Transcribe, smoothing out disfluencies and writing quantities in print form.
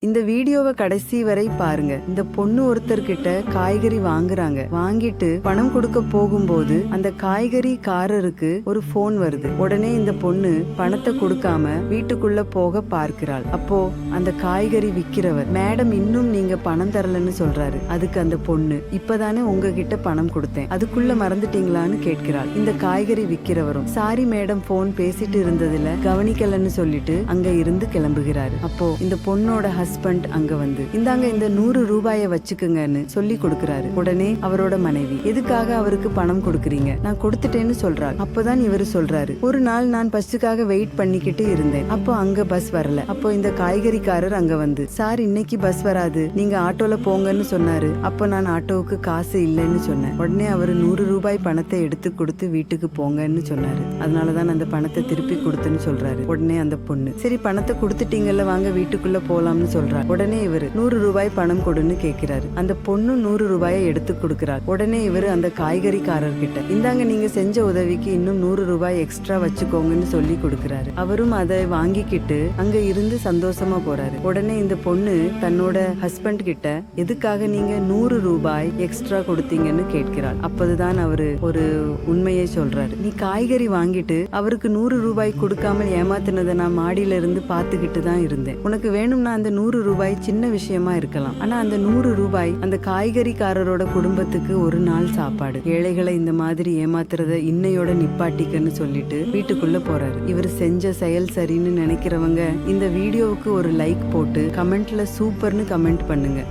இந்த வீடியோவை கடைசி வரை பாருங்க. இந்த பொண்ணு ஒருத்தர்கிட்ட காய்கறி வாங்குறாங்க. வாங்கிட்டு பணம் கொடுக்க போகும்போது அந்த காய்கறிக்காரருக்கு ஒரு போன் வருது. உடனே இந்த பொண்ணு பணத்தை கொடுக்காம வீட்டுக்குள்ள போக பார்க்கிறாள். அப்போ அந்த காய்கறி விக்கிறவர், மேடம் இன்னும் நீங்க பணம் தரலன்னு சொல்றாரு. அதுக்கு அந்த பொண்ணு, இப்பதானே உங்ககிட்ட பணம் கொடுத்தேன், அதுக்குள்ள மறந்துட்டீங்களான்னு கேட்கிறாள். இந்த காய்கறி விக்கிறவரும், சாரி மேடம், போன் பேசிட்டு இருந்ததுல கவனிக்கலன்னு சொல்லிட்டு அங்க இருந்து கிளம்புகிறாரு. அப்போ இந்த பொண்ணோட ஹஸ்பண்ட் அங்க வந்து, இந்தாங்க இந்த 100 ரூபாயை வச்சுக்குங்கன்னு சொல்லி கொடுக்கிறாரு. உடனே அவரோட மனைவி, எதுக்காக அவருக்கு பணம் கொடுக்கறீங்க, நான் கொடுத்துட்டேன்னு சொல்றாரு. அப்பதான் இவரு சொல்றாரு, ஒரு நாள் நான் பஸ்ஸுக்காக வெயிட் பண்ணிக்கிட்டு இருந்தேன். அப்போ அங்க பஸ் வரல. அப்போ இந்த காய்கறிக்காரர் அங்க வந்து, சார் இன்னைக்கு பஸ் வராது, நீங்க ஆட்டோல போங்கன்னு சொன்னாரு. அப்போ நான் ஆட்டோவுக்கு காசு இல்லைன்னு சொன்னேன். உடனே அவரு 100 ரூபாய் பணத்தை எடுத்து கொடுத்து வீட்டுக்கு போங்கன்னு சொன்னாரு. அதனாலதான் அந்த பணத்தை திருப்பி கொடுத்துன்னு சொல்றாரு. உடனே அந்த பொண்ணு, சரி பணத்தை கொடுத்துட்டீங்கல்ல, வாங்க வீட்டுக்குள்ள போலாம்னு சொல்றாரு. உடனே இவரு 100 ரூபாய் பணம் கொடுன்னு கேட்கிறாரு. அந்த பொண்ணு 100 ரூபாயை எடுத்து கொடுக்கிறார். உடனே இவரு அந்த காய்கறிக்காரர் கிட்ட, இந்தாங்க நீங்க செஞ்ச உதவிக்கு இன்னும் 100 ரூபாய் எக்ஸ்ட்ரா வச்சுக்கோங்கன்னு சொல்லி கொடுக்கிறாரு. அவரும் அதை வாங்கிக்கிட்டு அங்க இருந்து சந்தோஷமா போறாரு. உடனே இந்த பொண்ணு தன்னோட ஹஸ்பண்ட் கிட்ட, எதுக்காக நீங்க 100 ரூபாய் எக்ஸ்ட்ரா கொடுத்தீங்கன்னு கேட்கிறாள். அப்போதுதான் அவரு ஒரு உண்மையை சொல்றாரு. நீ காய்கறி வாங்கிட்டு அவருக்கு 100 ரூபாய் கொடுக்காமல் ஏமாத்தினதை நான் மாடியில இருந்து பாத்துக்கிட்டு தான் இருந்தேன். உனக்கு வேணும்னா அந்த 100 ரூபாய் சின்ன விஷயமா இருக்கலாம், ஆனா அந்த 100 ரூபாய் அந்த காய்கறிக்காரரோட குடும்பத்துக்கு ஒரு நாள் சாப்பாடு. ஏழைகளை இந்த மாதிரி ஏமாத்துறத இன்னையோட நிப்பாட்டிக்கன்னு சொல்லிட்டு வீட்டுக்குள்ள போறாரு. இவர் செஞ்ச செயல் சரின்னு நினைக்கிறவங்க இந்த வீடியோவுக்கு ஒரு லைக் போட்டு கமெண்ட்ல சூப்பர்னு கமெண்ட் பண்ணுங்க.